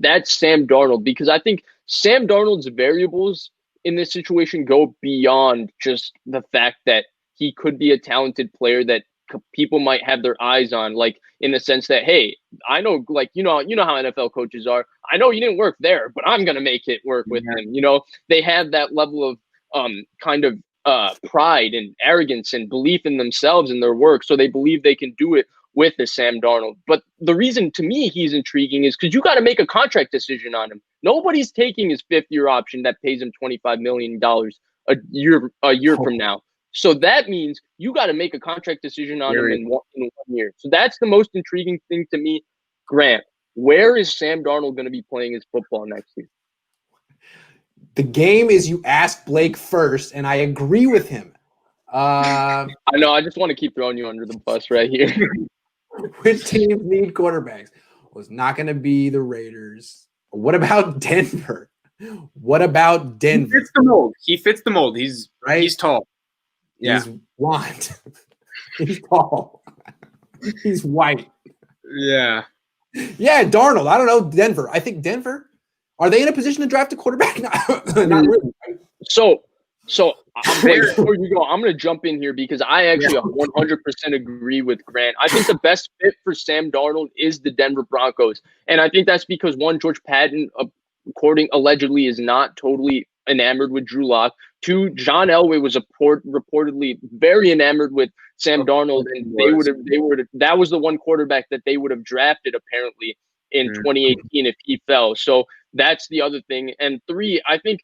that's Sam Darnold, because I think Sam Darnold's variables in this situation go beyond just the fact that he could be a talented player that people might have their eyes on, like in the sense that, hey, I know, like, you know how NFL coaches are. I know you didn't work there, but I'm gonna make it work with him. They have that level of kind of pride and arrogance and belief in themselves and their work, so they believe they can do it with the Sam Darnold. But the reason to me he's intriguing is because you got to make a contract decision on him. Nobody's taking his 5th-year option that pays him $25 million a year from now. So that means you got to make a contract decision on him in 1 year. So that's the most intriguing thing to me. Grant, where is Sam Darnold going to be playing his football next year? The game is you ask Blake first, and I agree with him. I know. I just want to keep throwing you under the bus right here. Which teams need quarterbacks? Well, it's not going to be the Raiders. What about Denver? What about Denver? He fits the mold. He's right. He's tall. Yeah. He's blonde. He's tall. He's white. Yeah. Yeah, Darnold. I don't know. Denver. I think Denver. Are they in a position to draft a quarterback? Not really. So before you go, I'm going to jump in here because I actually 100% agree with Grant. I think the best fit for Sam Darnold is the Denver Broncos. And I think that's because, one, George Patton, allegedly, is not totally enamored with Drew Lock. 2, John Elway was reportedly very enamored with Sam Darnold, and that was the one quarterback that they would have drafted apparently in 2018 if he fell. So that's the other thing. And 3, I think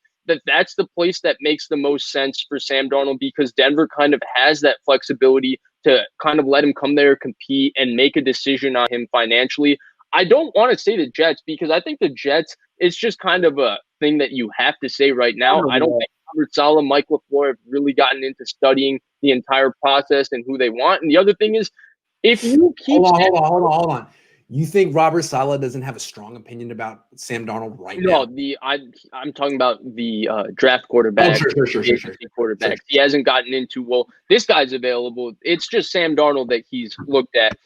that's the place that makes the most sense for Sam Darnold, because Denver kind of has that flexibility to kind of let him come there, compete, and make a decision on him financially. I don't want to say the Jets, because I think the Jets, it's just kind of a thing that you have to say right now. I don't think Robert Saleh, Mike LaFleur have really gotten into studying the entire process and who they want. And the other thing is, if you keep hold on. You think Robert Saleh doesn't have a strong opinion about Sam Darnold right now? No, I'm talking about the draft quarterback. Oh, sure. Quarterback. He hasn't gotten into, well, this guy's available. It's just Sam Darnold that he's looked at.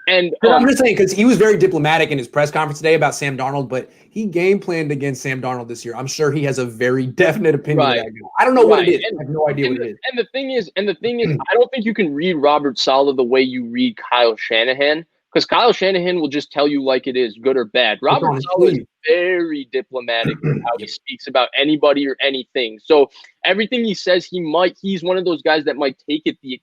And I'm just saying, because he was very diplomatic in his press conference today about Sam Darnold, but he game planned against Sam Darnold this year. I'm sure he has a very definite opinion. Right. Of that guy. I don't know what it is. I have no idea what it is. And the thing is, I don't think you can read Robert Saleh the way you read Kyle Shanahan, because Kyle Shanahan will just tell you like it is, good or bad. Robert Saleh is very diplomatic in how he speaks about anybody or anything. So everything he says, he's one of those guys that might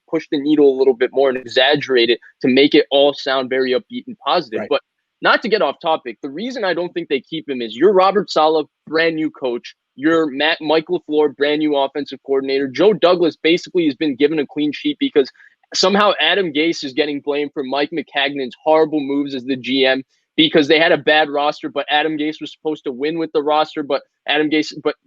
push the needle a little bit more and exaggerate it to make it all sound very upbeat and positive. Right. But not to get off topic, the reason I don't think they keep him is you're Robert Saleh, brand new coach. You're Mike LaFleur, brand new offensive coordinator. Joe Douglas basically has been given a clean sheet because somehow Adam Gase is getting blamed for Mike McCagnon's horrible moves as the GM, because they had a bad roster, but Adam Gase was supposed to win with the roster, but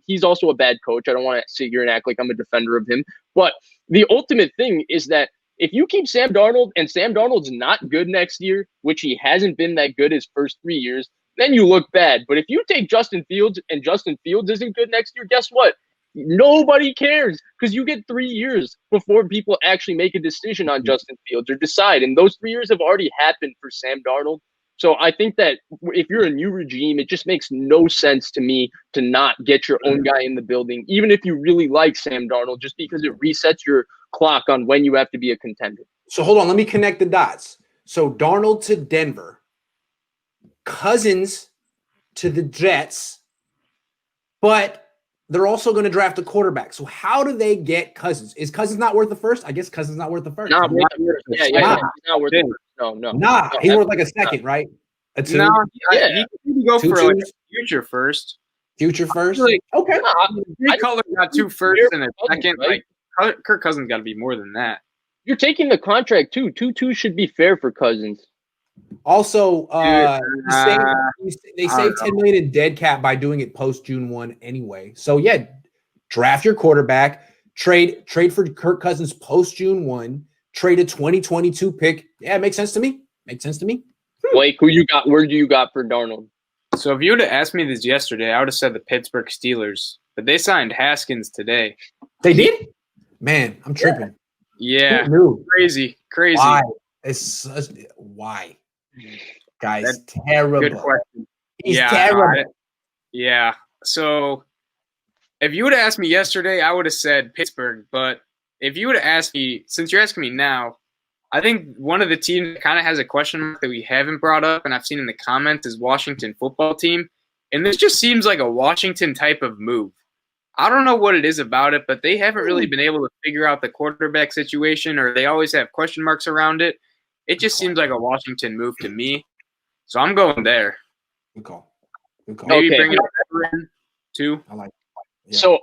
he's also a bad coach. I don't want to sit here and act like I'm a defender of him. But the ultimate thing is that if you keep Sam Darnold and Sam Darnold's not good next year, which he hasn't been that good his first 3 years, then you look bad. But if you take Justin Fields and Justin Fields isn't good next year, guess what? Nobody cares, because you get 3 years before people actually make a decision on Justin Fields or decide. And those 3 years have already happened for Sam Darnold. So I think that if you're a new regime, it just makes no sense to me to not get your own guy in the building, even if you really like Sam Darnold, just because it resets your clock on when you have to be a contender. So hold on, let me connect the dots. So Darnold to Denver, Cousins to the Jets, but they're also going to draft a quarterback. So how do they get Cousins? Is Cousins not worth the first? I guess Cousins not worth the first. He's not worth the first. No. He's worth like a second, right? A 2? No, he can go for like a future first. Future first? Like, okay. Cutler got 2 firsts and a second. Right? Like Kirk Cousins got to be more than that. You're taking the contract too. 2-2 should be fair for Cousins. Also, they saved $10 million in dead cap by doing it post June 1 anyway. So yeah, draft your quarterback, trade for Kirk Cousins post June 1, trade a 2022 pick. Yeah, it makes sense to me. Blake, who you got? Where do you got for Darnold? So if you would have asked me this yesterday, I would have said the Pittsburgh Steelers, but they signed Haskins today. They did? Man, I'm tripping. Yeah, crazy. Why? Why? Guys, That's terrible. Good question. He's terrible. Yeah. So if you would have asked me yesterday, I would have said Pittsburgh. But if you would have asked me, since you're asking me now, I think one of the teams that kind of has a question mark that we haven't brought up, and I've seen in the comments, is Washington football team. And this just seems like a Washington type of move. I don't know what it is about it, but they haven't really been able to figure out the quarterback situation, or they always have question marks around it. It just seems like a Washington move to me. So I'm going there. Good call. Maybe bring it in too. I like it. Yeah. So